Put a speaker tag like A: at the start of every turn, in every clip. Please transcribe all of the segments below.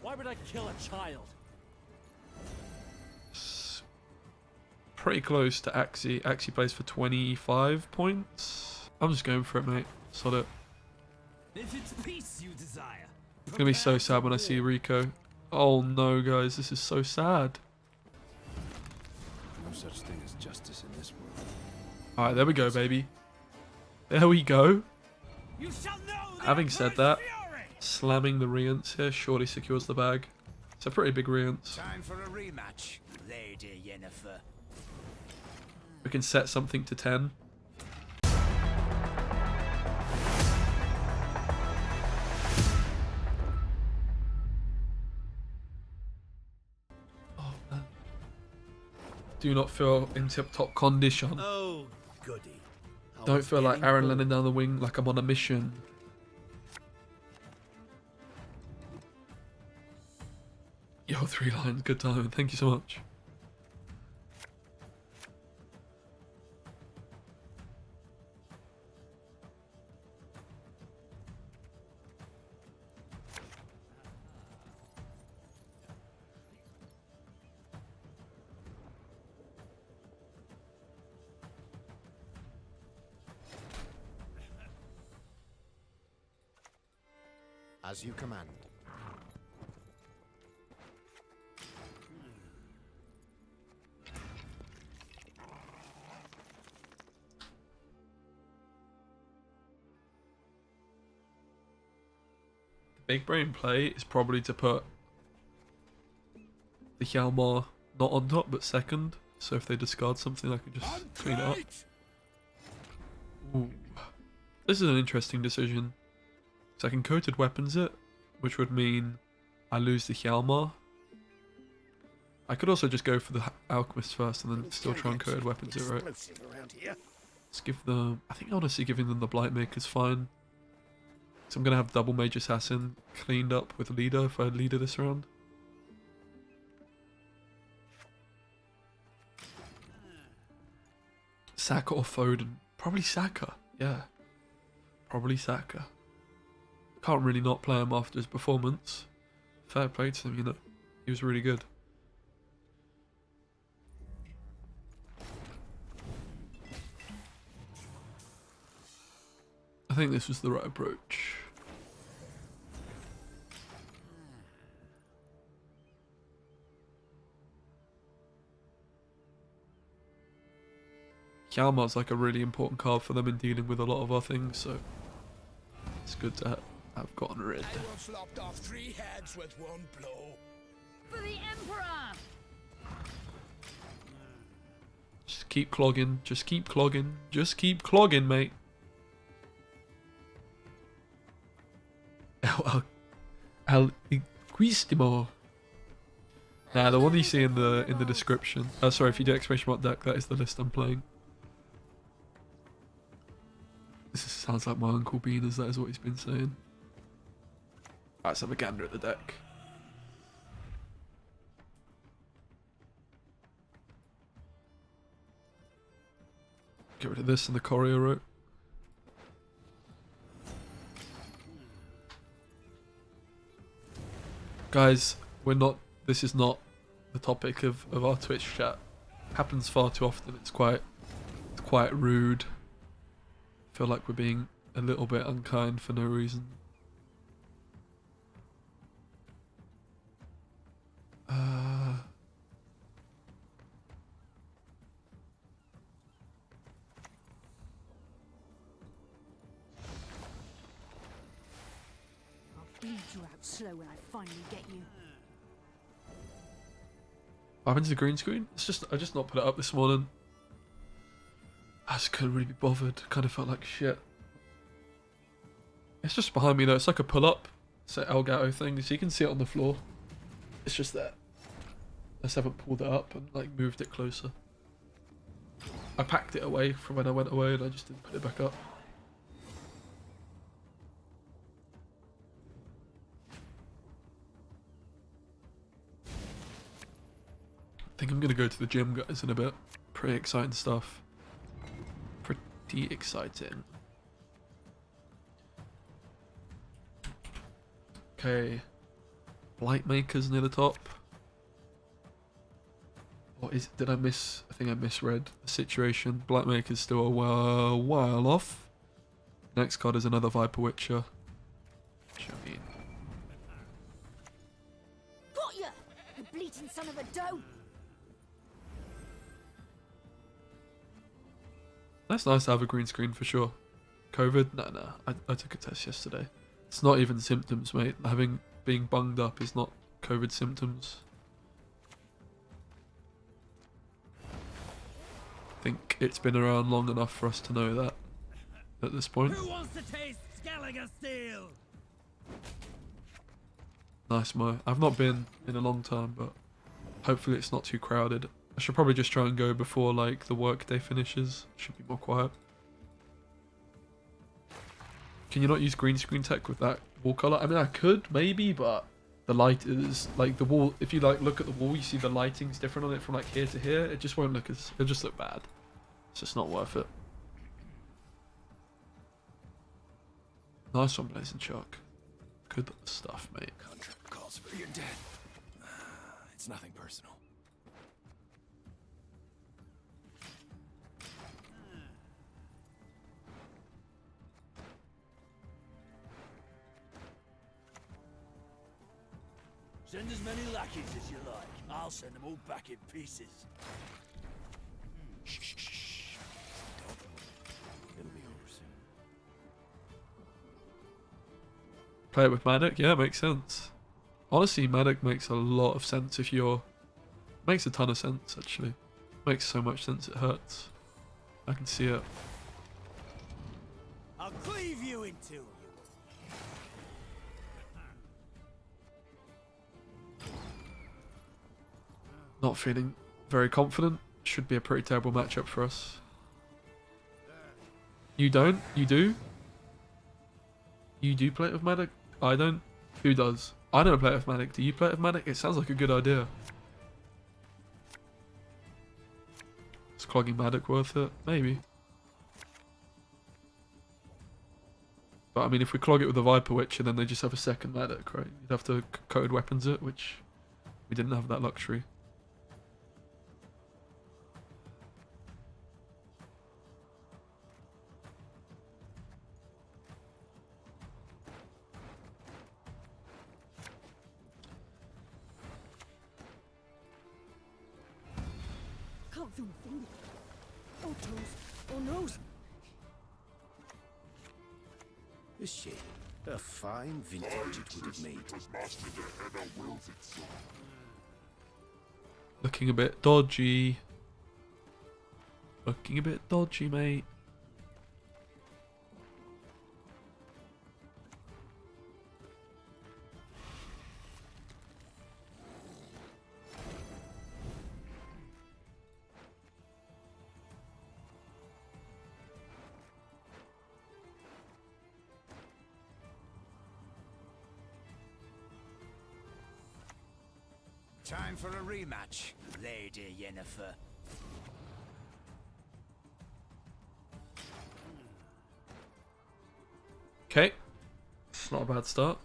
A: Why would I kill a child?
B: Pretty close to Axie. Axie plays for 25 points. I'm just going for it, mate. Sod it.
A: If it's peace you desire,
B: It's gonna be so sad when I see Rico. Oh no, guys, this is so sad.
C: No such thing as justice in this world.
B: Alright, there we go, baby. There we go.
A: you shall know
B: Having said that,
A: fury!
B: slamming the Rience here surely secures the bag. It's a pretty big Rience.
D: Time for a rematch, Lady Yennefer.
B: We can set something to 10. Oh, man. Do not feel in tip-top condition.
A: Oh, goody.
B: Don't feel like Aaron Lennon down the wing like I'm on a mission. Yo, 3 lines, good timing. Thank you so much.
C: As you command.
B: The big brain play is probably to put the Hjalmar not on top but second. So if they discard something, I can just clean it up. Ooh. This is an interesting decision. So I can coated weapons it, which would mean I lose the Hjalmar. I could also just go for the Alchemist first and then still try and coated weapons it, right? Let's give them... I think honestly giving them the Blightmaker is fine. So I'm going to have double Mage Assassin cleaned up with Leader if I had Leader this round. Saka or Foden? Probably Saka, yeah. Probably Saka. Can't really not play him after his performance. Fair play to him, you know. He was really good. I think this was the right approach. Hjalmar's like a really important card for them in dealing with a lot of our things, so it's good to have gotten rid.
D: I once lopped off 3 heads with one blow.
E: For the Emperor!
B: Just keep clogging, just keep clogging, just keep clogging, mate. El Inquistimo. Nah, the one you see in the description. Sorry, if you do exclamation mark deck, that is the list I'm playing. This sounds like my Uncle Bean, as that is what he's been saying. Alright, let's have a gander at the deck. Get rid of this and the Courier route. Guys, this is not the topic of our Twitch chat. It happens far too often. It's quite rude. I feel like we're being a little bit unkind for no reason.
E: Bleed you out slow when I finally get you.
B: What happened to the green screen? I just not put it up this morning. I just couldn't really be bothered. Kind of felt like shit. It's just behind me though. It's like a pull-up. It's an Elgato thing, so you can see it on the floor. It's just there. I just haven't pulled it up and like moved it closer. I packed it away from when I went away and I just didn't put it back up. I think I'm going to go to the gym, guys, in a bit. Pretty exciting stuff. Pretty exciting. Okay. Blightmaker's near the top. Or is did I miss? I think I misread the situation. Blightmaker's still a while off. Next card is another Viper Witcher. Which I mean,
E: Got ya! You bleating son of a doe!
B: that's nice to have a green screen for sure. COVID? No. I took a test yesterday. It's not even symptoms, mate. Being bunged up is not COVID symptoms. I think it's been around long enough for us to know that at this point.
A: Who wants to taste Skelliger Steel?
B: Nice, Mo. I've not been in a long time, but hopefully it's not too crowded. I should probably just try and go before like the workday finishes. Should be more quiet. Can you not use green screen tech with that wall color? I mean, I could maybe, but the light is like the wall. If you like look at the wall, you see the lighting's different on it from like here to here. It just won't look as. It'll just look bad. It's just not worth it. Nice one, Blazing Shark. Good stuff, mate.
C: Contract calls for your death. It's nothing personal.
A: Send as many lackeys as you like. I'll send them all back in pieces.
C: Shh. Don't move. It'll be over soon.
B: Play it with Maddock? Yeah, makes sense. Honestly, Maddock makes a lot of sense if you're... Makes a ton of sense, actually. Makes so much sense it hurts. I can see it.
A: I'll cleave you in two, you.
B: Not feeling very confident. Should be a pretty terrible matchup for us. You don't? You do? You do play it with Maddock? I don't? Who does? I don't play it with Maddock. Do you play it with Maddock? It sounds like a good idea. Is clogging Maddock worth it? Maybe. But I mean, if we clog it with a Viper Witcher, then they just have a second Maddock, right? You'd have to code weapons it, which we didn't have that luxury.
E: Can't feel my finger. Or toes. Or nose.
C: This shade, a fine vintage it would have made.
B: Looking a bit dodgy. Looking a bit dodgy, mate.
D: Time for a rematch, Lady Yennefer.
B: Okay. It's not a bad start.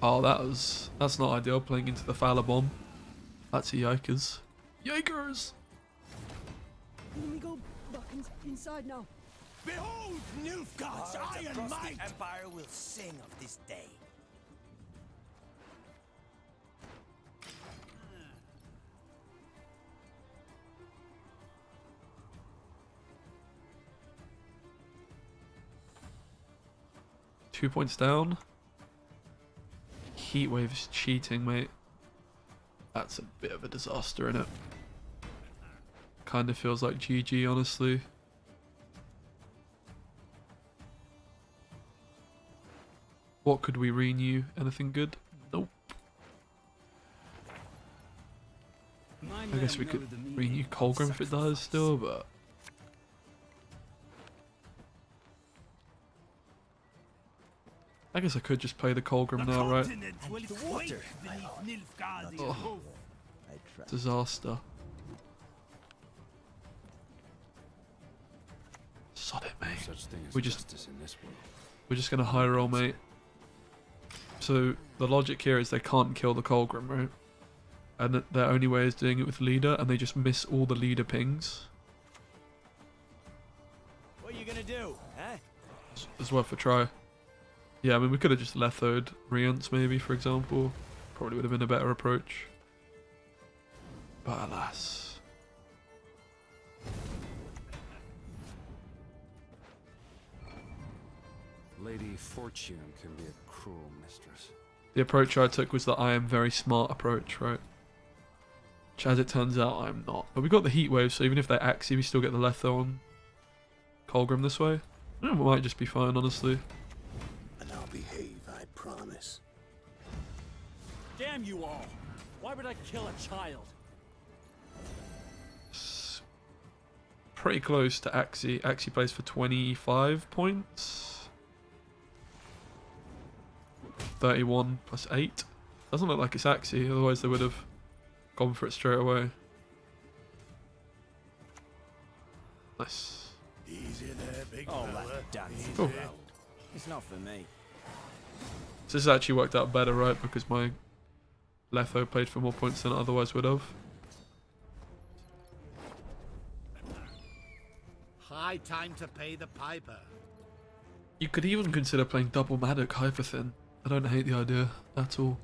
B: Oh, that's not ideal, playing into the Fowler Bomb. That's a yikers. Yikers!
E: Let me go back inside now.
A: Behold Nilfgaard's iron
D: across
A: might!
D: the Empire will sing of this day.
B: Two points down. Heatwave is cheating, mate. That's a bit of a disaster, innit? Kind of feels like GG, honestly. What could we renew? Anything good? Nope. I guess we could renew Kolgrim if it does still, but... I guess I could just play the Kolgrim now, right? Oh, disaster. Sod it, mate.
C: such thing as
B: We just-
C: justice in this world.
B: We're just gonna high roll, mate. So the logic here is they can't kill the Kolgrim, right? And their only way is doing it with leader, and they just miss all the leader pings.
D: What are you gonna do, huh?
B: It's worth a try. Yeah, I mean, we could have just Letho'd Rience, maybe, for example. Probably would have been a better approach. But alas.
C: Lady Fortune can be a cruel mistress.
B: The approach I took was the I am very smart approach, right? Which, as it turns out, I'm not. But we got the heat wave, so even if they're axey, we still get the Letho on Kolgrim this way. We might just be fine, honestly.
C: And I'll behave, I promise.
A: Damn you all! Why would I kill a child?
B: It's pretty close to axey. Axey plays for 25 points. 31 plus 8. Doesn't look like it's axey, otherwise they would have gone for it straight away. Nice.
A: Easy there, big
D: Oh,
A: fella.
D: that dance.
B: Cool.
D: It's not for me.
B: So this has actually worked out better, right? Because my Letho played for more points than it otherwise would have.
F: High time to pay the piper.
B: You could even consider playing double Maddock Hyperthin. I don't hate the idea at all.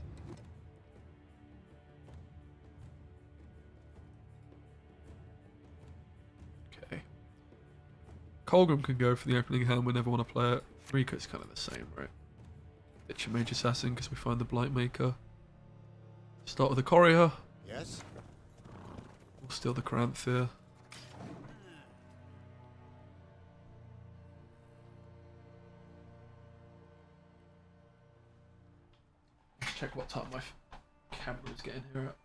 B: Okay. Kolgrim can go for the opening hand whenever we want to play it. Rico's kind of the same, right? Ditch a Mage Assassin because we find the Blightmaker. Start with the Courier.
F: Yes?
B: We'll steal the Cranthir. Let's check what time my camera is getting here at.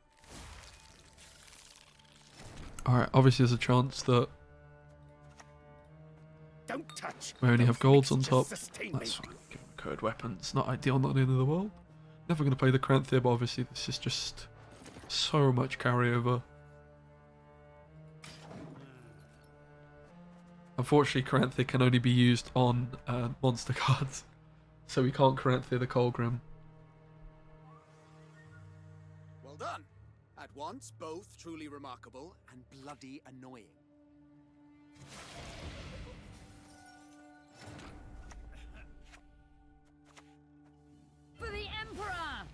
B: Alright, obviously there's a chance that
C: Don't touch.
B: we only have golds on
C: Just
B: top.
C: sustain
B: That's
C: me.
B: fine. Give him a code weapon. It's not ideal, not the end of the world. Never going to play the Cranthir, but obviously this is just so much carryover. Unfortunately, Cranthir can only be used on monster cards, so we can't Cranthir the Kolgrim.
G: Well done. At once, both truly remarkable and bloody annoying.
E: For the Emperor!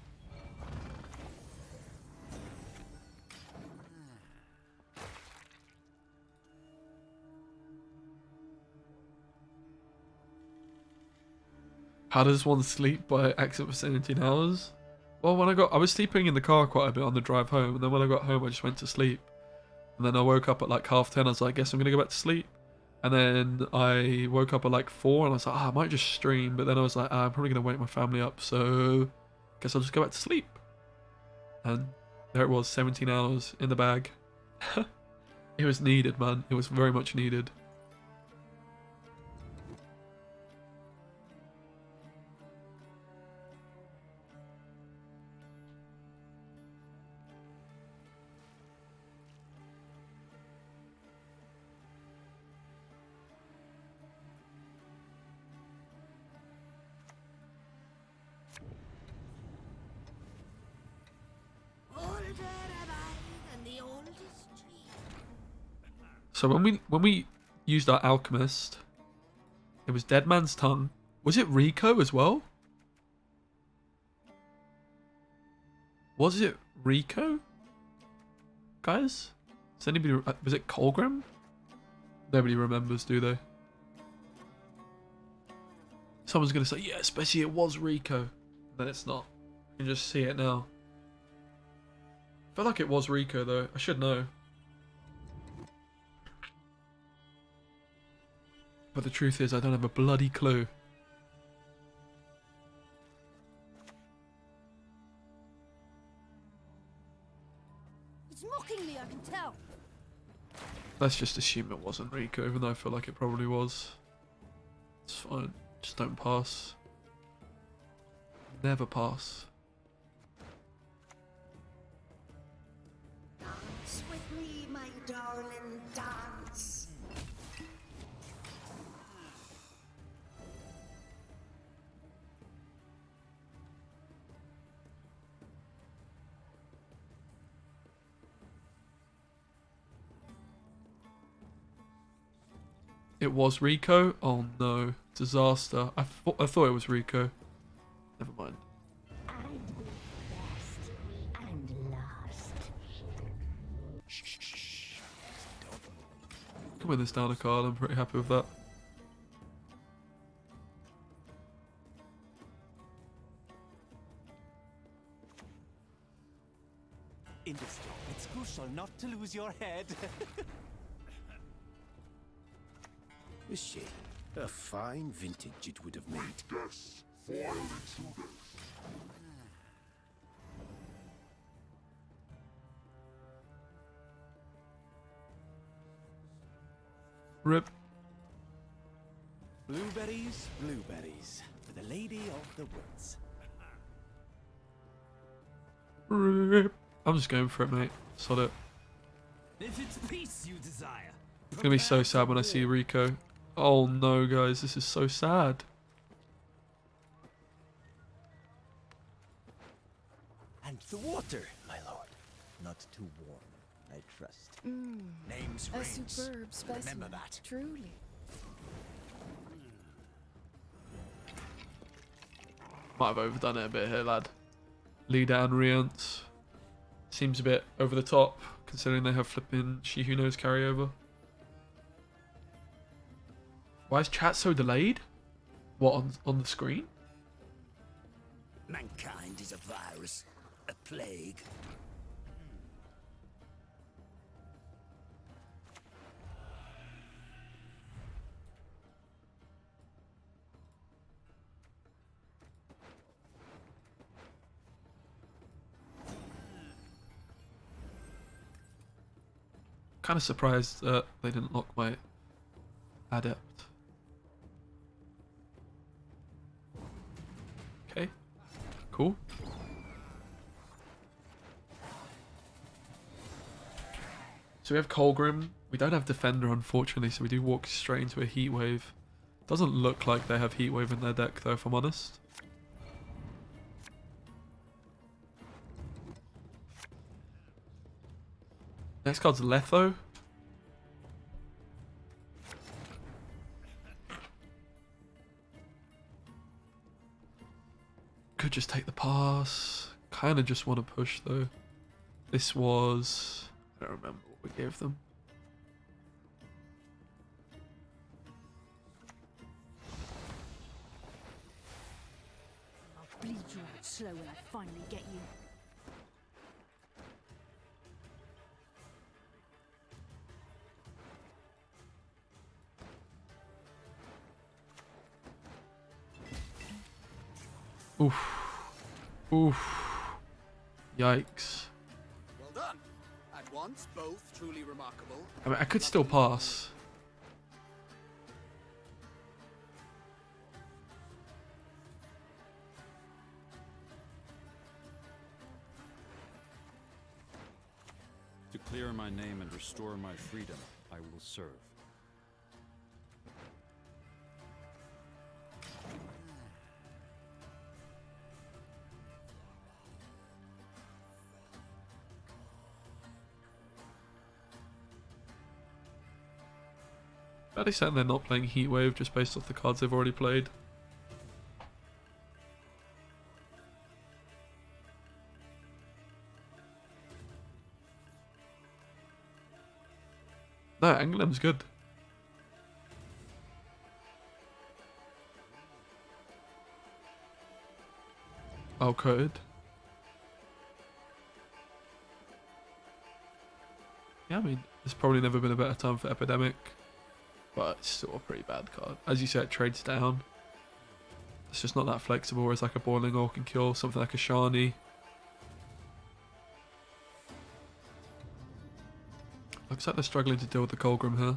B: How does one sleep by accident for 17 hours? Well, I was sleeping in the car quite a bit on the drive home, and then when I got home I just went to sleep. And then I woke up at like 10:30, I was like, guess I'm gonna go back to sleep. And then I woke up at like 4 and I was like, I might just stream, but then I was like, I'm probably gonna wake my family up, so guess I'll just go back to sleep. And there it was, 17 hours in the bag. It was needed, man. It was very much needed. So when we used our Alchemist, it was Dead Man's Tongue. Was it Rico as well? Was it Rico? Guys? Does anybody... Was it Kolgrim? Nobody remembers, do they? Someone's going to say, yeah, especially it was Rico. Then it's not. You can just see it now. I feel like it was Rico, though. I should know. But the truth is, I don't have a bloody clue.
E: It's mocking me, I can tell.
B: Let's just assume it wasn't Rico, even though I feel like it probably was. It's fine. Just don't pass. Never pass.
H: Dance with me, my darling, dance.
B: It was Rico? Oh no. Disaster. I thought it was Rico. Never mind.
E: I'd be best and last.
B: Can win this down a card. I'm pretty happy with that.
D: Industry. It's crucial not to lose your head.
C: A shame. A fine vintage it would have made.
B: Rip.
D: Blueberries, blueberries. For the lady of the woods.
B: Rip. I'm just going for it, mate. Sod it.
A: If it's peace you desire,
B: It's gonna be so sad when I see Rico. Oh no, guys, this is so sad.
D: And the water, my lord. Not too warm, I trust.
G: Name's
E: A
G: Rience.
E: superb specimen.
G: Remember that.
E: Truly.
B: Might have overdone it a bit here, lad. Leader and Rience. Seems a bit over the top, considering they have flipping She Who Knows carryover. Why is chat so delayed? What, on the screen?
A: mankind is a virus, a plague.
B: Kind of surprised that they didn't lock my Adept. Okay, cool. So we have Kolgrim. We don't have Defender, unfortunately, so we do walk straight into a Heat Wave. Doesn't look like they have Heat Wave in their deck, though, if I'm honest. Next card's Letho. Could just take the pass. Kind of just want to push though. This was... I don't remember what we gave them.
E: I'll bleed you out slow when I finally get you.
B: Oof. Oof. Yikes.
G: Well done. At once, both truly remarkable.
B: I mean, I could still pass.
H: To clear my name and restore my freedom, I will serve.
B: Fairly certain they're not playing Heat Wave just based off the cards they've already played. No, Anglem's good. Oh, could. Yeah, I mean, there's probably never been a better time for Epidemic. But it's still a pretty bad card. As you said, it trades down. It's just not that flexible, whereas like a Boiling Oil can kill something like a Shani. Looks like they're struggling to deal with the Kolgrim here.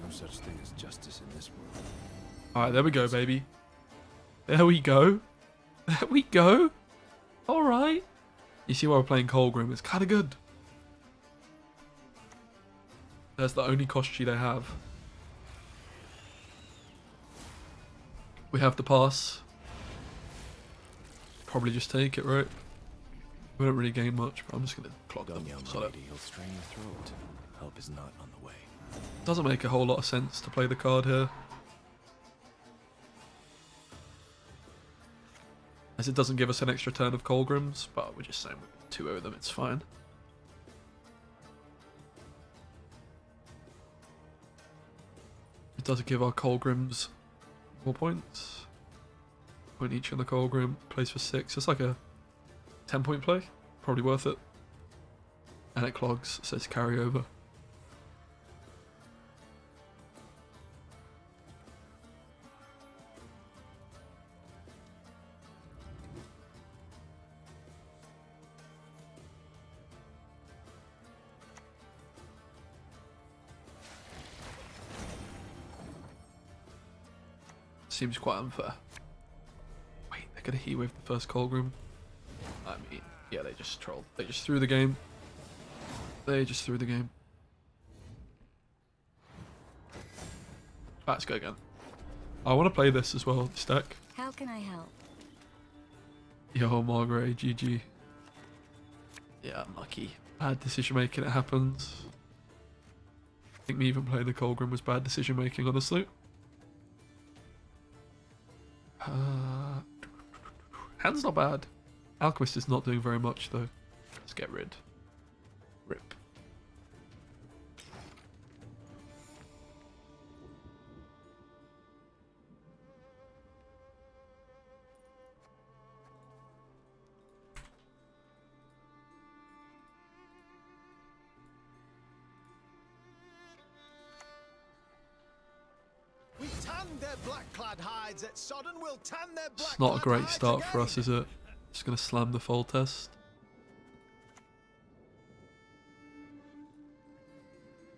C: No such thing as justice in this world.
B: Alright, there we go, baby. There we go. There we go. Alright. You see why we're playing Kolgrim? It's kind of good. That's the only Koshi they have. We have the pass. probably just take it, right? We don't really gain much, but I'm just going to clog them.
C: Young lady, he'll strain your throat. Help is not on the way.
B: Doesn't make a whole lot of sense to play the card here, as it doesn't give us an extra turn of Kolgrims, but we're just saying with 2 over them, it's fine. It does give our Kolgrims more points. Point each on the Kolgrim, plays for 6. It's like a 10-point play, probably worth it. And it clogs, says carryover. Seems quite unfair. Wait, they're gonna heat wave the first Kolgrim. I mean, yeah, they just trolled. They just threw the game. They just threw the game. Let's go again. I want to play this as well, this deck.
E: How can I help?
B: Yo, Margaret, GG. Yeah, unlucky. Bad decision making, it happens. I think me even playing the Kolgrim was bad decision making, honestly. Hand's not bad. Alchemist is not doing very much though. Let's get rid. Rip.
F: We tanned their black-clad hides at Sodden, we'll tan their black.
B: It's not a great start for us, is it? Just gonna slam the fall test.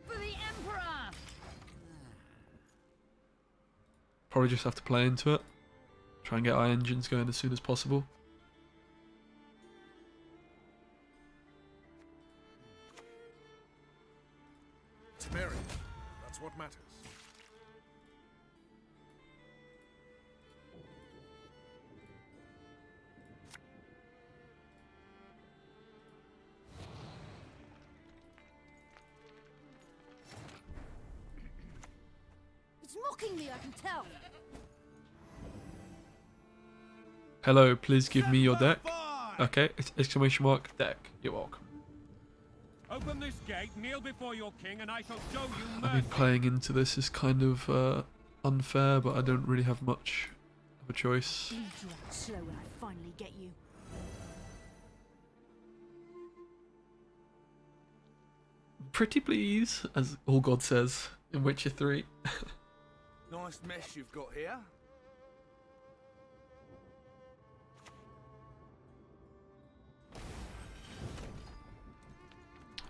E: For the Emperor!
B: Probably just have to play into it. Try and get our engines going as soon as possible.
I: Spirit, that's what matters.
E: It's mocking me, I can tell.
B: Hello, please give me your deck. Okay, it's exclamation mark deck. You're welcome.
J: Open this gate, kneel before your king, and I shall show you
B: I mean,
J: mercy.
B: playing into this is kind of unfair, but I don't really have much of a choice.
E: Bleed you out slow when I finally get you.
B: Pretty please, as All God says in Witcher 3.
A: Nice mess you've got here.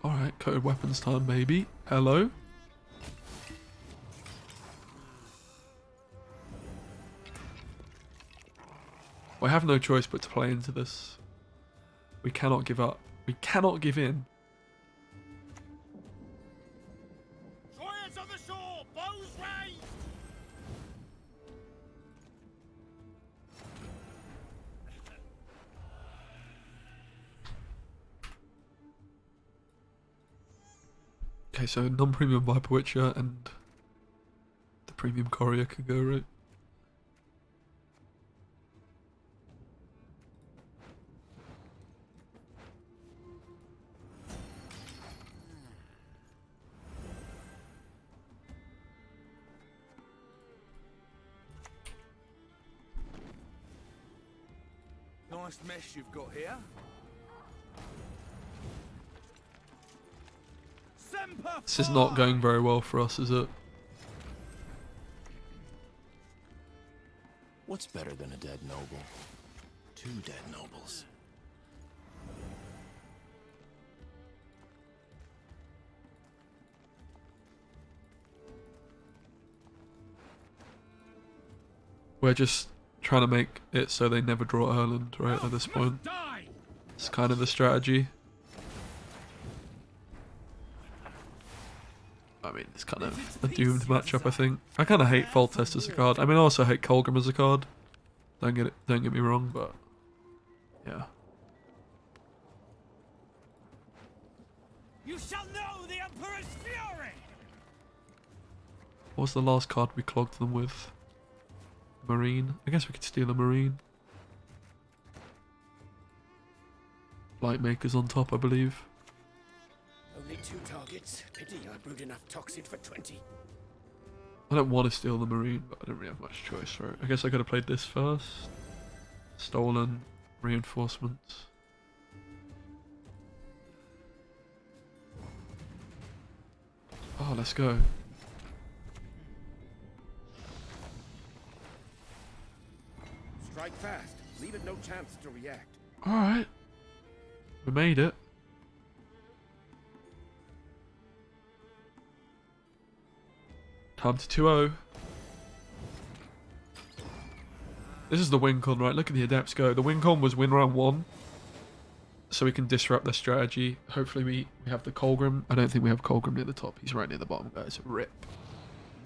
B: Alright, coated weapons time, maybe. Hello? We have no choice but to play into this. We cannot give up. We cannot give in.
J: Warriors on the shore, bows raised!
B: Okay, so non-premium Viper Witcher and the premium Courier could go right.
A: Nice mess you've got here.
B: This is not going very well for us, is it?
C: What's better than a dead noble? 2 dead nobles.
B: We're just trying to make it so they never draw Erland, right, at this point. It's kind of the strategy. I mean, it's kind of a doomed matchup, I think. I kind of hate Fall Test as a card. I mean, I also hate Kolgrim as a card. Don't get me wrong, but Yeah.
J: You shall know the Emperor's fury!
B: What was the last card we clogged them with? Marine. I guess we could steal a Marine. Blightmaker's on top, I believe.
C: Only 2 targets. Pity I brewed enough toxin for 20.
B: I don't want to steal the Marine, but I don't really have much choice, right? I guess I could have played this first. Stolen reinforcements. Oh, let's go.
C: Strike fast. Leave it no chance to react.
B: Alright. We made it. Time to 2-0. This is the win con, right? Look at the Adepts go. The win con was win round 1. So we can disrupt their strategy. Hopefully we have the Kolgrim. I don't think we have Kolgrim near the top. He's right near the bottom, guys. Rip.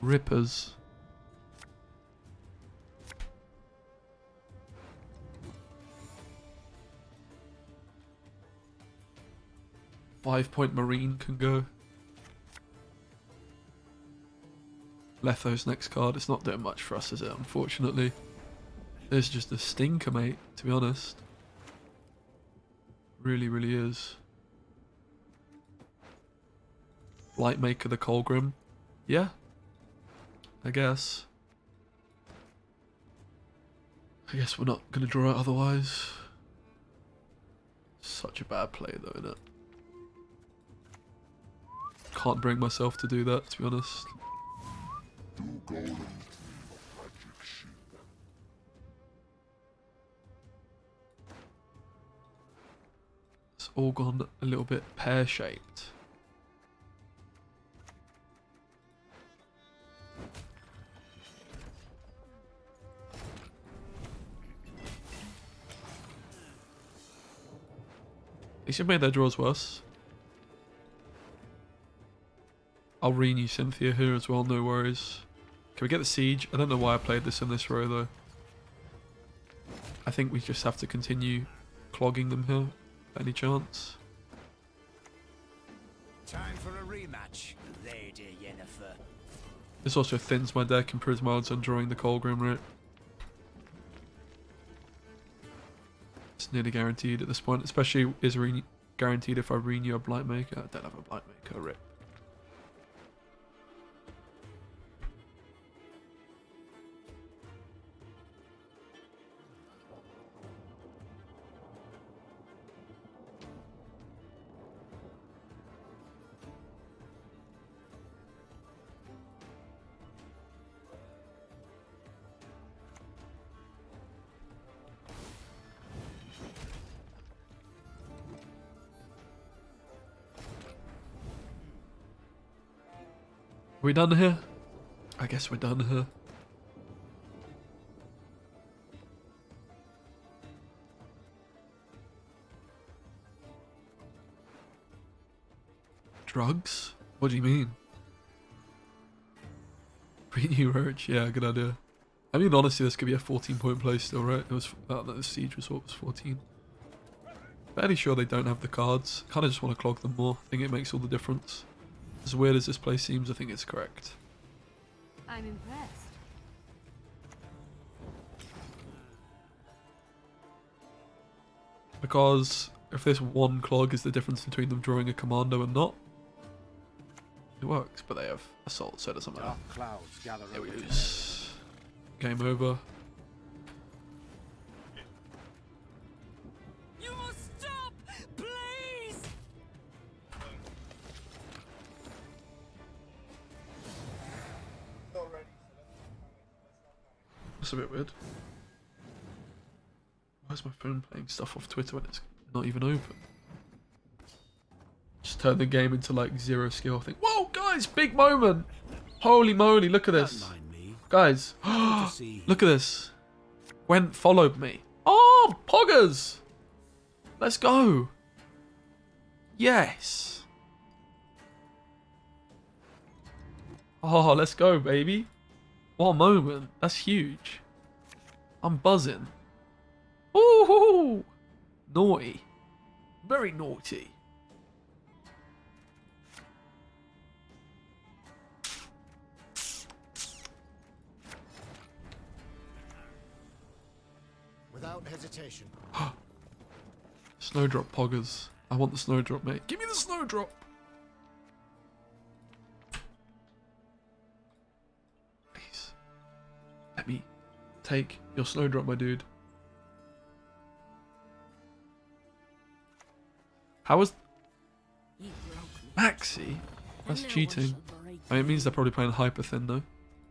B: Rippers. Five-point Marine can go. Letho's next card. It's not doing much for us, is it? Unfortunately. There's just a stinker, mate, to be honest. Really, really is. Blightmaker the Kolgrim. Yeah. I guess. I guess we're not going to draw it otherwise. Such a bad play though, innit? Can't bring myself to do that, to be honest. It's all gone a little bit pear-shaped. They should make their draws worse. I'll renew Cynthia here as well, no worries. Can we get the siege? I don't know why I played this in this row though. I think we just have to continue clogging them here. Any chance?
D: Time for a rematch, Lady Yennefer.
B: This also thins my deck, improves my odds on drawing the Kolgrim, right? It's nearly guaranteed at this point, especially is guaranteed if I renew a Blightmaker. I don't have a Blightmaker, rip. Are we done here? I guess we're done here. Drugs? What do you mean? Renew Roach? Yeah, good idea. I mean, honestly, this could be a 14-point play still, right? It was the siege result was 14. Fairly sure they don't have the cards. Kind of just want to clog them more. I think it makes all the difference. As weird as this play seems, I think it's correct.
E: I'm impressed.
B: Because if this one clog is the difference between them drawing a commando and not, it works. But they have assault, so it doesn't matter.
C: Dark clouds gather
B: There we
C: over
B: lose. Game over.
E: You must stop! Please!
B: That's a bit weird. Why is my phone playing stuff off Twitter when it's not even open? Just turn the game into like 0 skill. I think, whoa, guys, big moment! Holy moly, look at this. Guys, look at this. Gwent followed me. Oh, poggers! Let's go. Yes. Oh, let's go, baby. What a moment. That's huge. I'm buzzing. Ooh. Naughty. Very naughty.
F: Without hesitation.
B: Snowdrop poggers. I want the snowdrop, mate. Give me the snowdrop. Please. Let me take your snowdrop, my dude. How was Maxi? That's cheating. I mean, it means they're probably playing hyper thin though.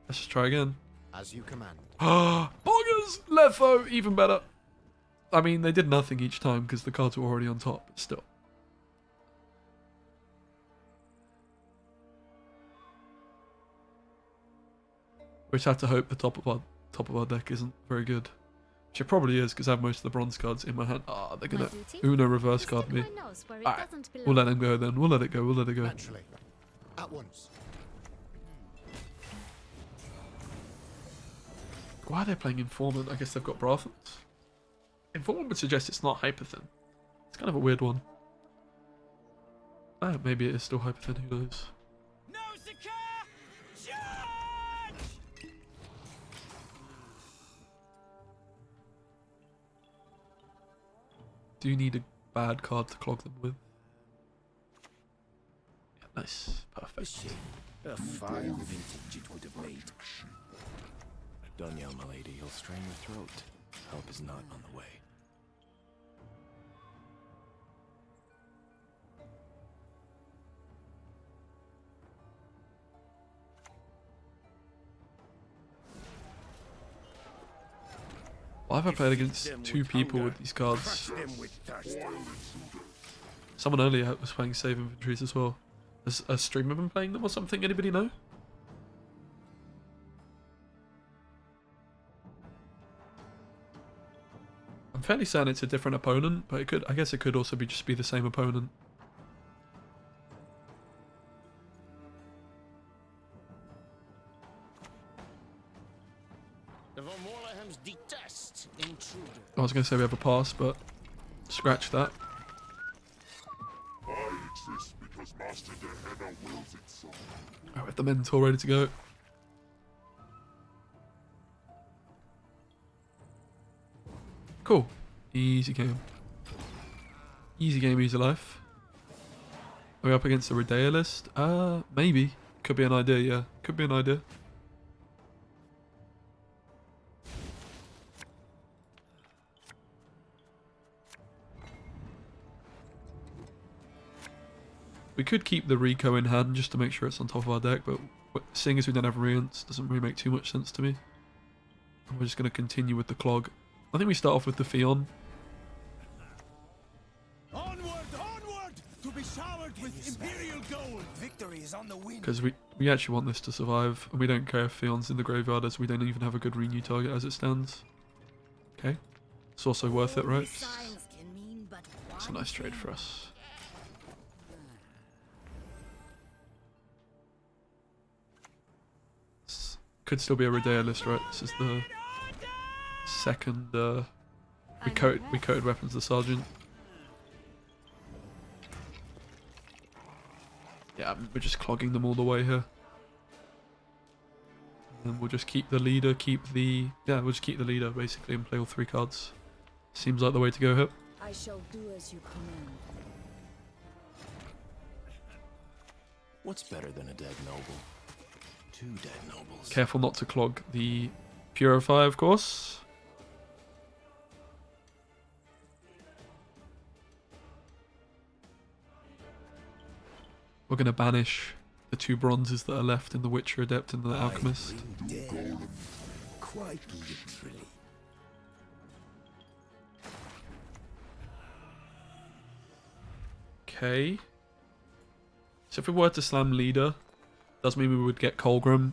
B: Let's just try again.
F: As you command.
B: Ah, Poggers! Letho! Even better. I mean, they did nothing each time because the cards were already on top, but still. We just have to hope the top of our deck isn't very good. Which it probably is because I have most of the bronze cards in my hand. Ah, they're gonna Uno reverse card me. Alright, we'll let them go then. We'll let it go. We'll let it go.
F: Naturally. At once.
B: Why are they playing Informant? I guess they've got Brathens. Informant would suggest it's not Hyperthin. It's kind of a weird one. Ah, maybe it is still Hyperthin, who knows. Do you need a bad card to clog them with? Yeah, nice. Perfect.
C: A fine vintage it would have made.
K: Danielle, my lady, you'll strain your throat. Help is not on the way.
B: Why have I played against two people with these cards? Someone earlier was playing Save Inventories as well. Has a streamer been playing them or something? Anybody know? I'm fairly certain it's a different opponent, but it could. I guess it could also be just be the same opponent. I was going to say we have a pass, but scratch that. Oh, with the mentor ready to go. Cool. Easy game. Easy game, easy life. Are we up against the Redea list? Maybe. Could be an idea, yeah. Could be an idea. We could keep the Rico in hand just to make sure it's on top of our deck, but seeing as we don't have Rience, doesn't really make too much sense to me. And we're just going to continue with the Clog. I think we start off with the Ffion.
F: Onward, onward, to be showered with imperial gold. Victory is on the wind.
B: Because we actually want this to survive, and we don't care if Fion's in the graveyard as we don't even have a good renew target as it stands. Okay. It's also worth it, right? It's a nice trade for us. Could still be a Redea list, right? This is the second we coated weapons the Sergeant. Yeah, we're just clogging them all the way here. And then we'll just keep the leader, we'll just keep the leader basically and play all three cards. Seems like the way to go here.
E: I shall do as you command.
K: What's better than a dead noble? Two dead nobles.
B: Careful not to clog the Purify, of course. We're going to banish the two bronzes that are left in the Witcher Adept and the Alchemist.
C: Quite literally.
B: Okay. So if we were to slam leader, does mean we would get Kolgrim.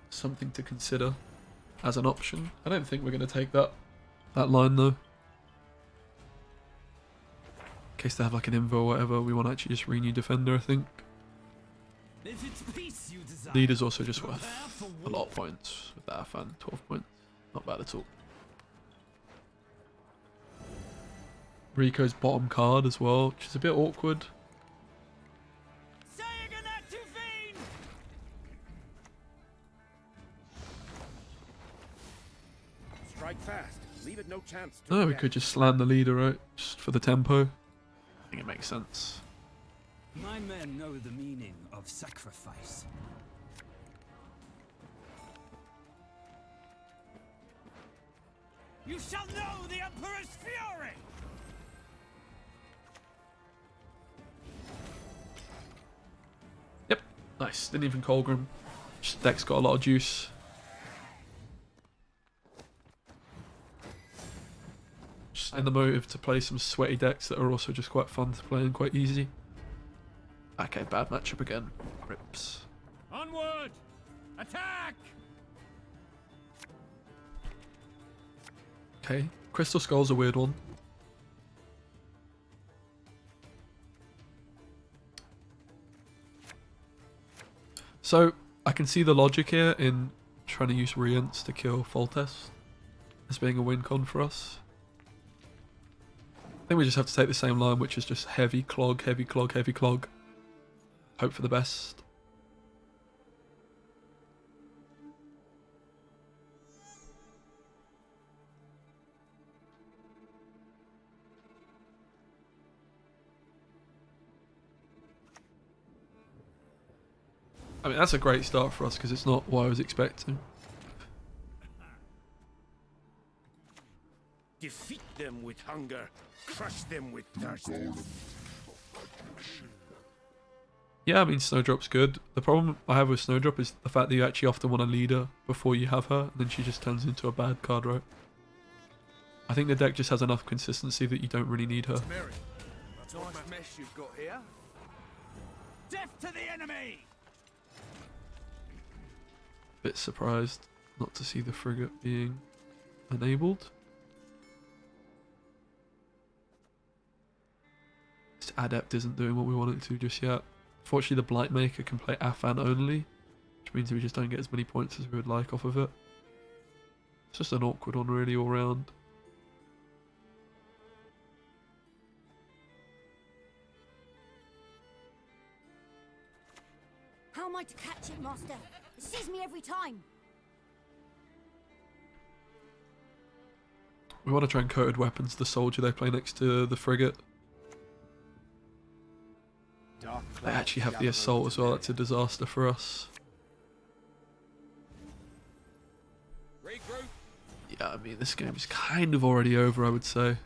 B: Something to consider as an option. I don't think we're going to take that line though. In case they have like an invo or whatever, we want to actually just renew defender, I think.
A: Live its peace.
F: you desire.
B: Leader's also just worth a lot of points with that Affan. 12 points. Not bad at all. Rico's bottom card as well, which is a bit awkward.
C: Strike fast. Leave it no chance.
B: No, we could just slam the leader, right? Just for the tempo. I think it makes sense.
F: My men know the meaning of sacrifice. You shall know the Emperor's fury!
B: Yep, nice. Didn't even Kolgrim. Just deck's got a lot of juice. Just in the motive to play some sweaty decks that are also just quite fun to play and quite easy. Okay, bad matchup again. Rips.
J: Onward! Attack!
B: Okay, Crystal Skull's a weird one. So, I can see the logic here in trying to use Rience to kill Foltest as being a win con for us. I think we just have to take the same line, which is just heavy clog, heavy clog, heavy clog. Hope for the best. I mean, that's a great start for us because it's not what I was expecting.
C: Defeat them with hunger, crush them with thirst.
B: Yeah, I mean, Snowdrop's good. The problem I have with Snowdrop is the fact that you actually often want a leader before you have her, and then she just turns into a bad card, right? I think the deck just has enough consistency that you don't really need her.
G: Nice mess you've got here. Death to the enemy!
B: Bit surprised not to see the frigate being enabled. This Adept isn't doing what we want it to just yet. Fortunately, the Blightmaker can play Affan only, which means we just don't get as many points as we would like off of it. It's just an awkward one really all round.
E: How am I to catch it, Master? It sees me every time.
B: We want to try and coated weapons the soldier they play next to the frigate. They actually have the assault as well. That's a disaster for us. Yeah, I mean, this game is kind of already over, I would say.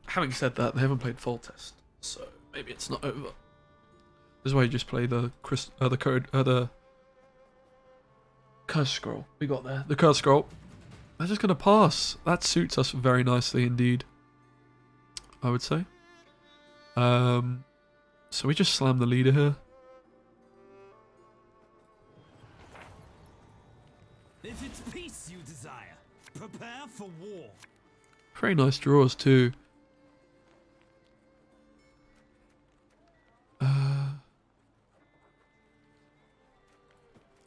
B: Having said that, they haven't played Foltest, so maybe it's not over. This is why you just play the Curse Scroll. We got there. The Curse Scroll. They're just going to pass. That suits us very nicely indeed, I would say. So we just slam the leader here.
F: If it's peace you desire, prepare for war.
B: Very nice draws too.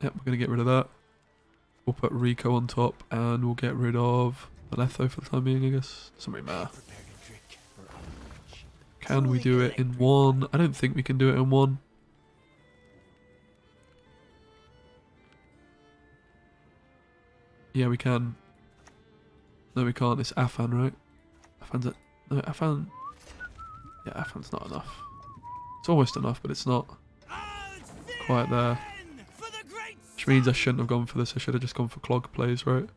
B: Yep, we're going to get rid of that. We'll put Rico on top and we'll get rid of the Letho for the time being, I guess. Doesn't really matter. Can we do it in one? I don't think we can do it in one. Yeah, we can. No, we can't. It's Affan, right? Affan's it. No, Affan. Yeah, Affan's not enough. It's almost enough, but it's not quite there. Which means I shouldn't have gone for this. I should have just gone for Clog plays, right?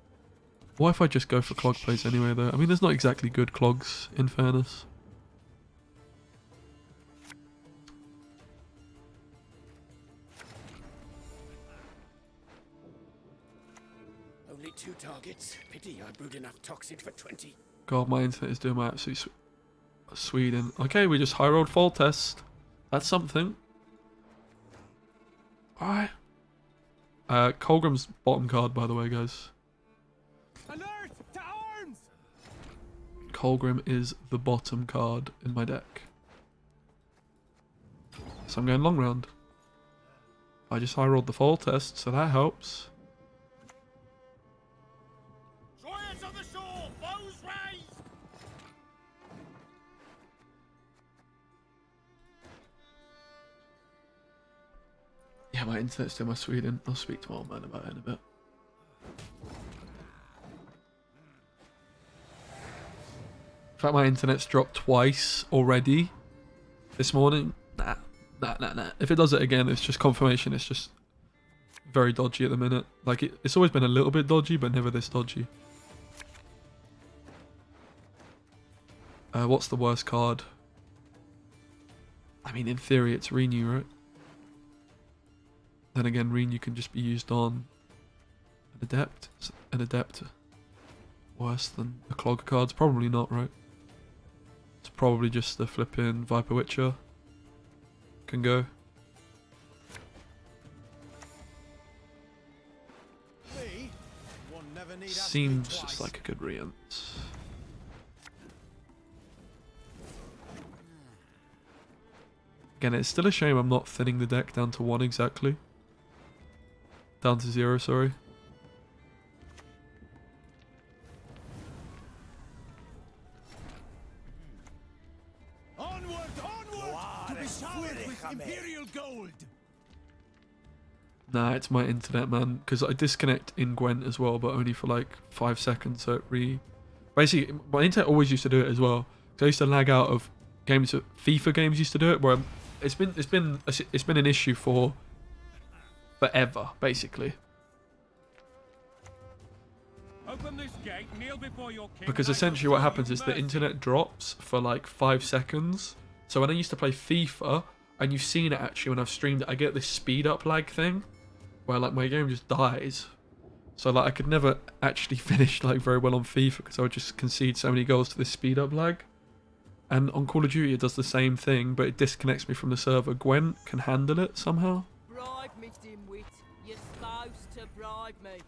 B: Why if I just go for Clog plays anyway, though? I mean, there's not exactly good Clogs, in fairness.
C: Only 2 targets. Pity I brewed enough toxin for 20.
B: God, my internet is doing my absolute Sweden. Okay, we just high rolled Foltest. That's something. Alright. Kolgrim's bottom card, by the way, guys.
F: Alert! To arms!
B: Kolgrim is the bottom card in my deck. So I'm going long round. I just high rolled the fall test, so that helps.
J: Giants on the shore! Bows raised!
B: Yeah, my internet's still my Sweden. I'll speak to my old man about it in a bit. In fact, my internet's dropped twice already this morning. Nah. If it does it again, it's just confirmation. It's just very dodgy at the minute. Like, it's always been a little bit dodgy, but never this dodgy. What's the worst card? I mean, in theory, it's Renew, right? Then again, Renew can just be used on an Adept. Is an Adept worse than the Clog cards? Probably not, right? It's probably just the flipping Viper Witcher can go. Seems just like a good Rience. Again, it's still a shame I'm not thinning the deck down to 1 exactly. Down to 0, sorry.
F: Onward, onward! To be showered with Imperial gold!
B: Nah, it's my internet, man. Because I disconnect in Gwent as well, but only for like 5 seconds. So it basically, my internet always used to do it as well. So I used to lag out of games. FIFA games used to do it, where it's been an issue for forever, basically.
J: Open this gate, kneel before your king.
B: Because essentially what happens is the internet drops for like 5 seconds. So when I used to play FIFA, and you've seen it actually when I've streamed it, I get this speed up lag thing, where like my game just dies. So like I could never actually finish like very well on FIFA because I would just concede so many goals to this speed up lag. And on Call of Duty it does the same thing, but it disconnects me from the server. Gwent can handle it somehow.
E: Bribe me, dimwit. You're supposed to bribe me.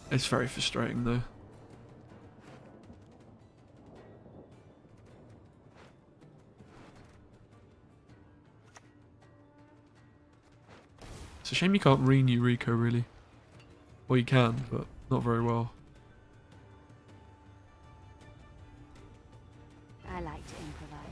B: It's very frustrating though. It's a shame you can't renew Rico, really. Well, you can, but not very well.
L: I like to improvise.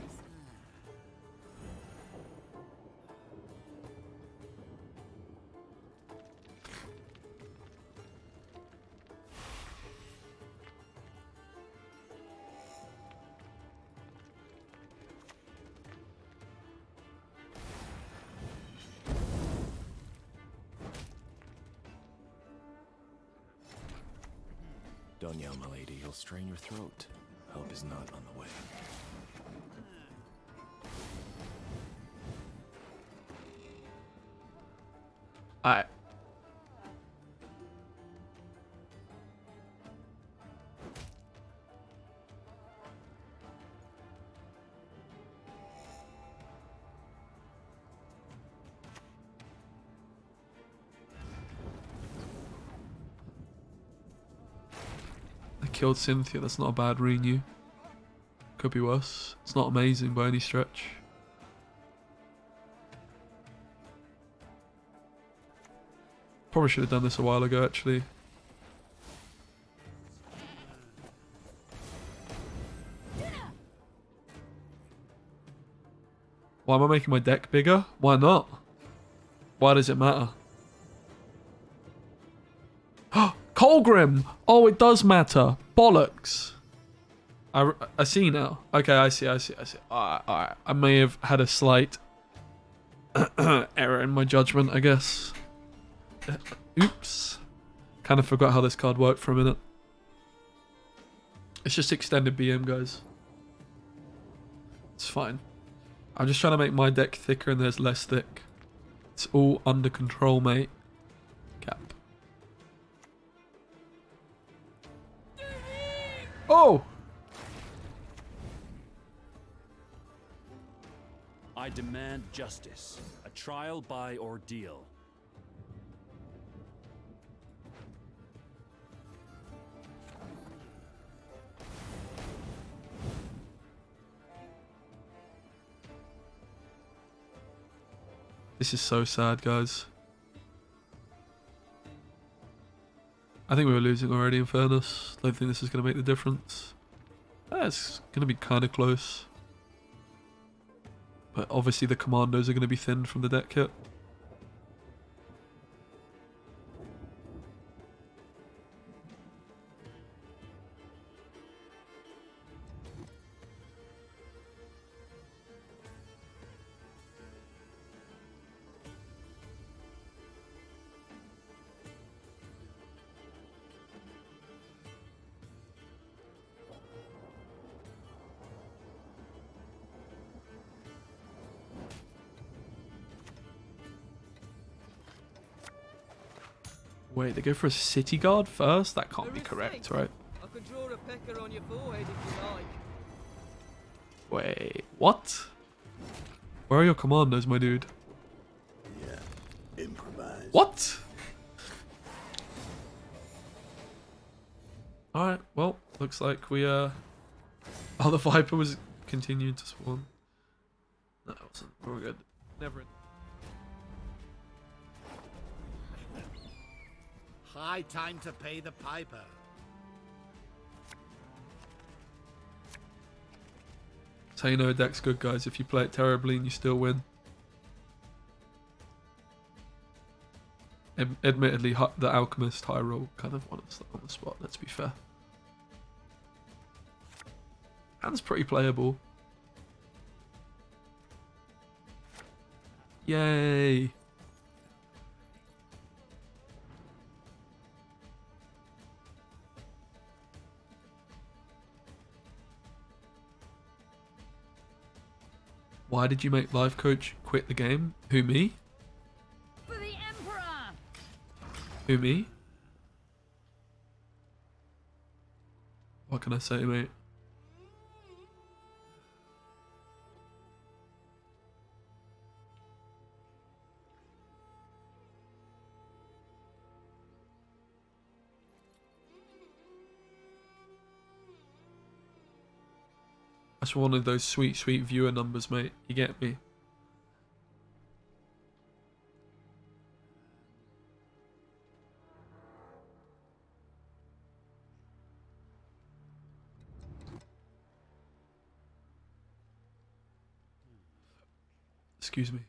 K: Don't yell, my lady. You'll strain your throat. Help is not on the way.
B: Alright. I killed Cynthia, that's not a bad renew. Could be worse. It's not amazing by any stretch. Probably should have done this a while ago, actually. Why am I making my deck bigger? Why not? Why does it matter? Kolgrim! Oh, it does matter. Bollocks. I see now. Okay, I see. Alright. I may have had a slight error in my judgment, I guess. Oops. Kind of forgot how this card worked for a minute. It's just extended BM, guys. It's fine. I'm just trying to make my deck thicker and there's less thick. It's all under control, mate. Cap. Oh!
H: I demand justice. A trial by ordeal.
B: This is so sad, guys. I think we were losing already, in fairness. Don't think this is going to make the difference. It's going to be kind of close. But obviously the commandos are going to be thinned from the deck kit. Wait, they go for a city guard first? That can't be correct, right?
L: I could draw a pecker on your forehead if you like.
B: Wait, what? Where are your commandos, my dude?
C: Yeah, improvise.
B: What? Alright, well, looks like we, Oh, the Viper was continuing to spawn. No, it wasn't. We're good. Never in.
F: High time to pay the piper.
B: That's how you know a deck's good, guys, if you play it terribly and you still win. Admittedly, the Alchemist high roll kind of won us on the spot, let's be fair. Hand's pretty playable. Yay! Why did you make life coach quit the game? Who, me?
E: For the Emperor!
B: Who, me? What can I say, mate? That's one of those sweet, sweet viewer numbers, mate. You get me? Excuse me.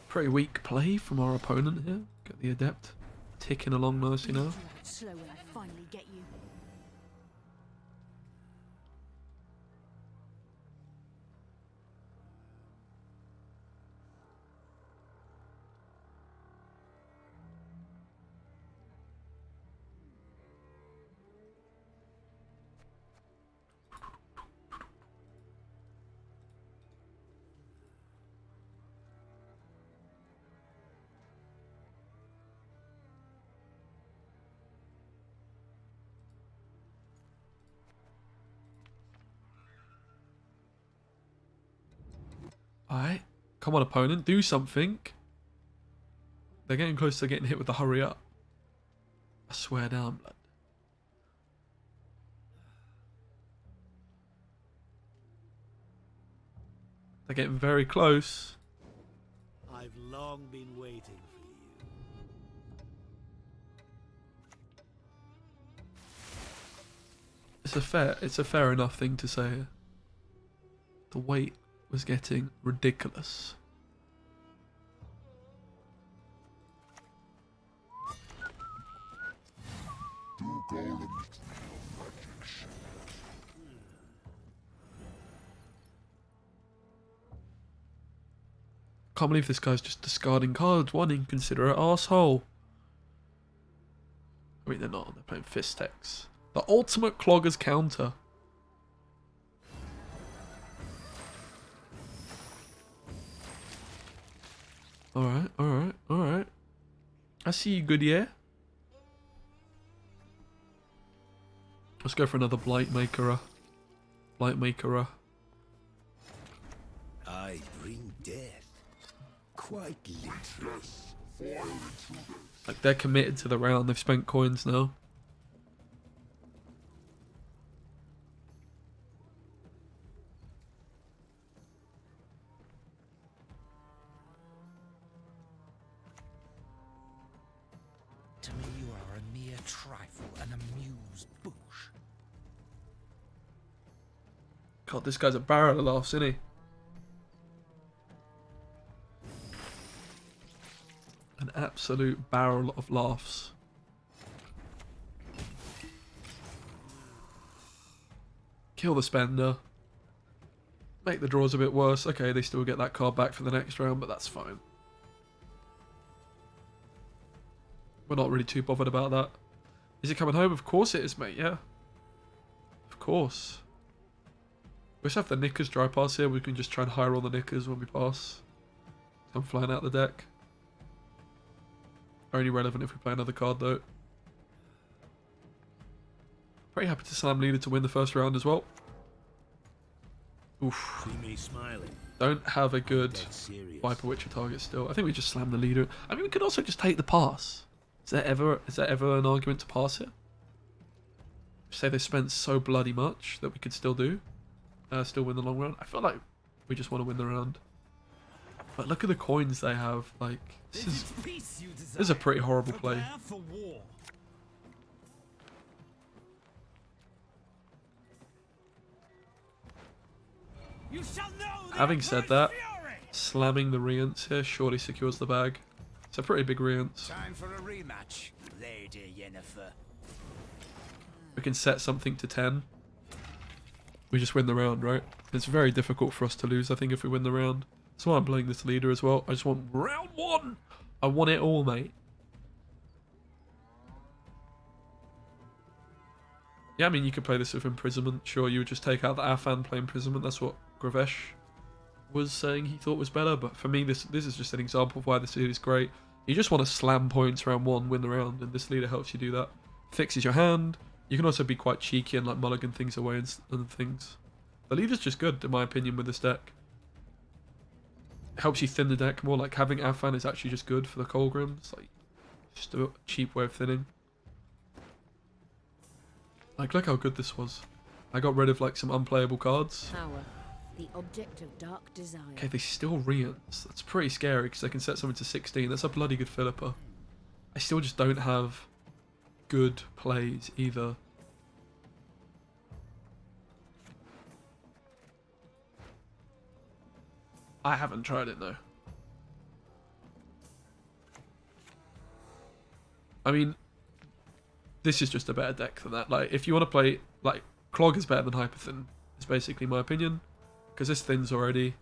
B: Pretty weak play from our opponent here. Get the Adept ticking along nicely now.
E: Slow when I finally get you. Alright. Come on, opponent. Do something. They're getting close to getting hit with the hurry up. I swear down, blood. They're getting very close.
F: I've long been waiting for you.
B: It's a fair enough thing to say. The wait was getting ridiculous. Can't believe this guy's just discarding cards. One inconsiderate arsehole. I mean, they're not. They're playing Fistex. The ultimate Cloggers counter. Alright, alright, alright. I see you, Goodier. Let's go for another Blightmaker.
C: I bring death. quite literally.
B: Like, they're committed to the round. They've spent coins now.
F: To me, you are a mere trifle, an amused bush.
B: God, this guy's a barrel of laughs, isn't he? An absolute barrel of laughs. Kill the spender. Make the draws a bit worse. Okay, they still get that card back for the next round, but that's fine. We're not really too bothered about that. Is it coming home? Of course it is, mate, yeah. Of course. We just have the Knickers dry pass here. We can just try and hire all the Knickers when we pass. Come flying out the deck. Only relevant if we play another card, though. Pretty happy to slam leader to win the first round as well. Oof.
C: See me smiling.
B: Don't have a good Viper Witcher target still. I think we just slam the leader. I mean, we could also just take the pass. Is there ever an argument to pass it? Say they spent so bloody much that we could still do. Still win the long round. I feel like we just want to win the round. But look at the coins they have. Like, this is a pretty horrible play. Having said that, slamming the Rience here surely secures the bag. It's a pretty big Rience.
F: Time for a rematch, Lady Yennefer.
B: We can set something to 10. We just win the round, right? It's very difficult for us to lose, I think, if we win the round. That's why I'm playing this leader as well. I just want round 1. I want it all, mate. Yeah, I mean, you could play this with Imprisonment. Sure, you would just take out the Affan, play Imprisonment. That's what Gravesh was saying he thought was better. But for me, this is just an example of why this leader is great. You just want to slam points round 1, win the round, and this leader helps you do that. Fixes your hand. You can also be quite cheeky and like mulligan things away and things. The leader's just good, in my opinion, with this deck. It helps you thin the deck more. Like, having Affan is actually just good for the Kolgrims. Like, just a cheap way of thinning. Like, look how good this was. I got rid of like some unplayable cards.
M: Power, the object of dark desire.
B: Okay, they still Rience. That's pretty scary because they can set something to 16. That's a bloody good Philippa. I still just don't have good plays either. I haven't tried it though. I mean, this is just a better deck than that. Like, if you want to play, like, Clog is better than Hyperthin, is basically my opinion. Because this thins already.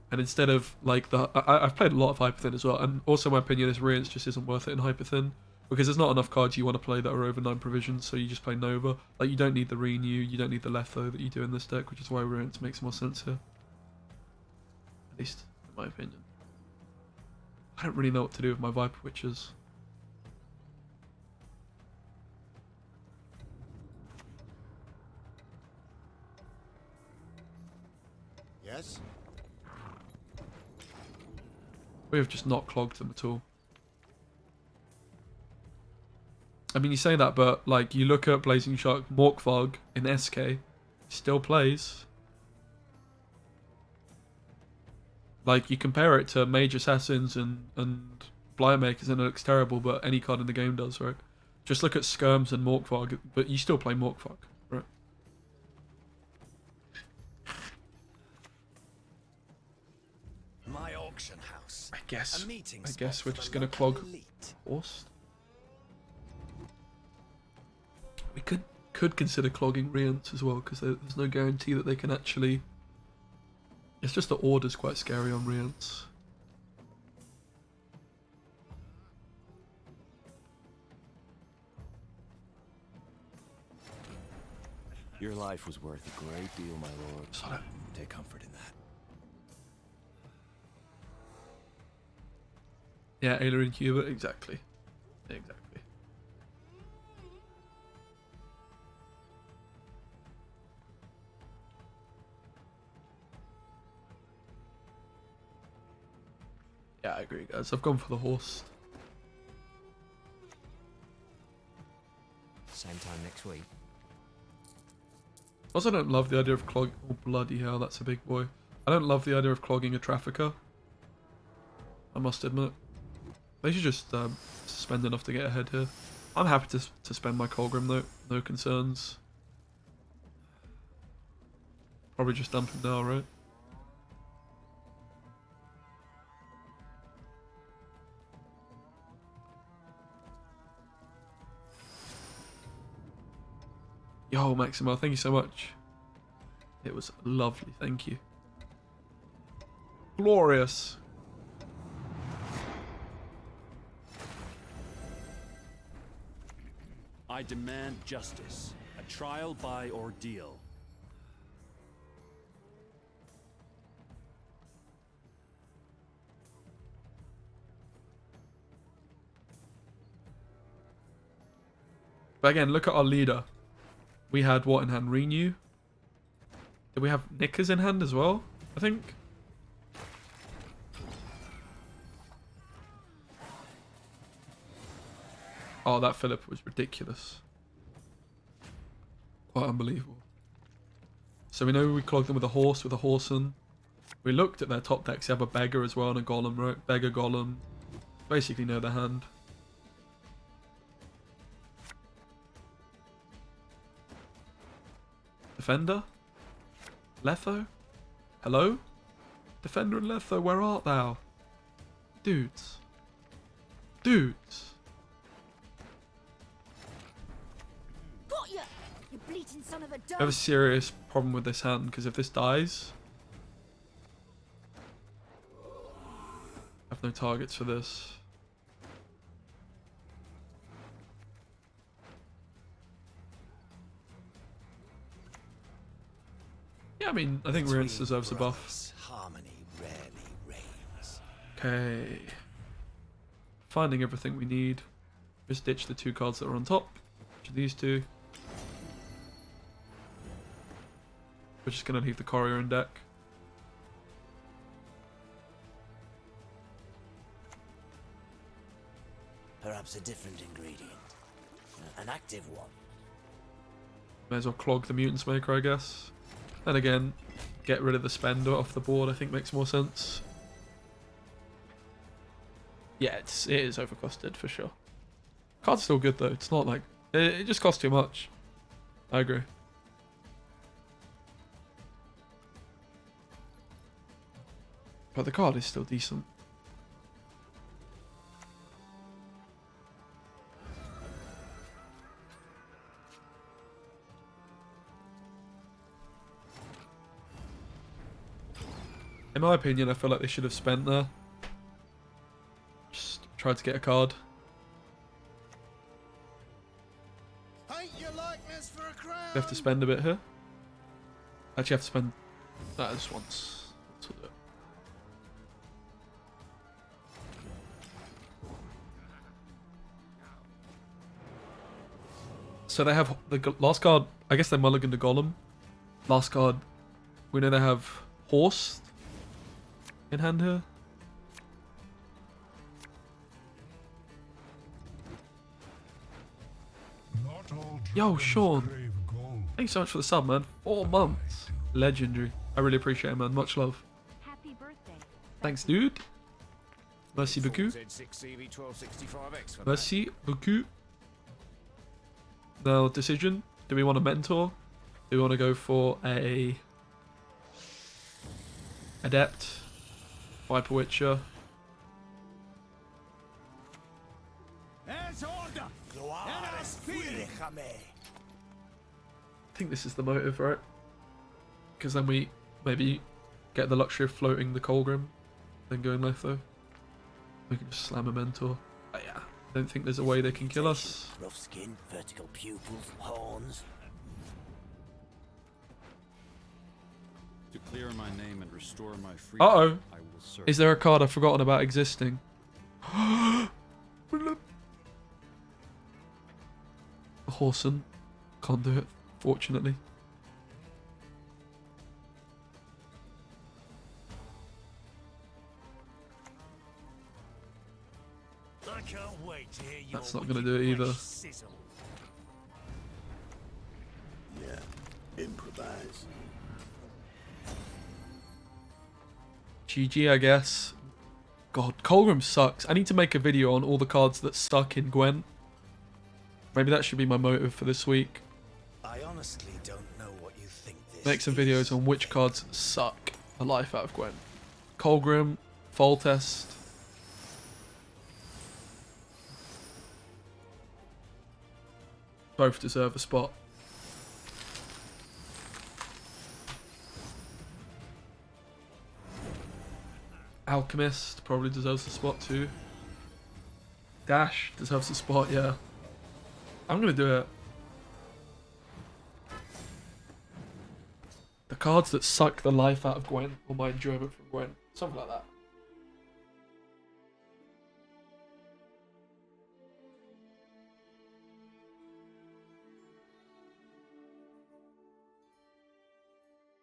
B: And instead of, like, I've played a lot of Hyperthin as well. And also my opinion is Rience just isn't worth it in Hyperthin. Because there's not enough cards you want to play that are over 9 provisions, so you just play Nova. Like, you don't need the Renew, you don't need the Letho that you do in this deck, which is why Rience makes more sense here. At least, in my opinion. I don't really know what to do with my Viper Witches.
F: Yes?
B: We have just not clogged them at all. I mean, you say that, but like, you look at Blazing Shark, Morkvarg in SK, still plays. Like, you compare it to Mage Assassins and Blightmakers and it looks terrible, but any card in the game does, right? Just look at Skirms and Morkvarg, but you still play Morkvarg, right?
F: My auction house.
B: I guess we're just gonna clog Horst. We could consider clogging Rience as well, because there's no guarantee that they can actually. It's just the order's quite scary on Rience.
K: Your life was worth a great deal, my lord.
B: Sorry.
K: Take comfort in that.
B: Yeah, Ayla and Hubert, exactly. Exactly. Yeah, I agree, guys. I've gone for the horse.
D: Same time next week.
B: Also, don't love the idea of clogging. Oh, bloody hell, that's a big boy. I don't love the idea of clogging a trafficker. I must admit. They should just spend enough to get ahead here. I'm happy to spend my Kolgrim though. No concerns. Probably just dump him now, right? Yo, Maximo, thank you so much. It was lovely, thank you. Glorious.
H: I demand justice. A trial by ordeal.
B: But again, look at our leader. We had what in hand? Renew? Did we have Knickers in hand as well? I think. Oh, that Philip was ridiculous. Quite unbelievable. So we know we clogged them with a horseman. We looked at their top decks. They have a beggar as well and a golem, right? Beggar, golem. Basically know their hand. Defender? Letho? Hello? Defender and Letho, where art thou? Dudes. Dudes.
M: Got ya! You bleating son of a
B: I
M: dog!
B: have a serious problem with this hand, because if this dies... I have no targets for this. Yeah, I mean, I think Rience deserves a buff.
D: Harmony rarely reigns.
B: Okay. Finding everything we need. Just ditch the 2 cards that are on top. Which are these 2. We're just going to leave the Courier in deck.
D: Perhaps a different ingredient. An active one.
B: May as well clog the Mutants Maker, I guess. And again, get rid of the spender off the board, I think makes more sense. Yeah, it is overcosted for sure. Card's still good though, it's not like... It just costs too much. I agree. But the card is still decent. In my opinion, I feel like they should have spent there. Just tried to get a card.
F: Paint your likeness for a crown.
B: They have to spend a bit here. Actually, have to spend that just once. We'll do it. So they have the last card. I guess they mulliganed the Golem. Last card. We know they have Horse in hand here. Yo, Sean. Thanks so much for the sub, man. 4 months. Legendary. I really appreciate it, man. Much love.
M: Happy birthday.
B: Thanks, dude. Merci beaucoup. Merci beaucoup. Now, decision. Do we want a mentor? Do we want to go for a Adept? Viper Witcher? I think this is the motive, right? Because then we maybe get the luxury of floating the Kolgrim, then going Letho. We can just slam a mentor. But yeah, I don't think there's a way they can kill us.
D: Rough skin, vertical pupils, horns.
H: To clear my name and restore my freedom,
B: Uh-oh.
H: I will serve.
B: Is there a card I've forgotten about existing? Horson. Can't do it, fortunately.
F: can't wait to hear your
B: That's not going to do it either.
F: sizzle.
C: Yeah, improvise.
B: GG, I guess. God, Kolgrim sucks. I need to make a video on all the cards that suck in Gwent. Maybe that should be my motive for this week.
F: I honestly don't know what you think this
B: Make some videos on which cards suck the life out of Gwent. Kolgrim, Foltest. Both deserve a spot. Alchemist probably deserves a spot too. Dash deserves a spot, yeah. I'm gonna do it. The cards that suck the life out of Gwent, or my enjoyment from Gwent. Something like that.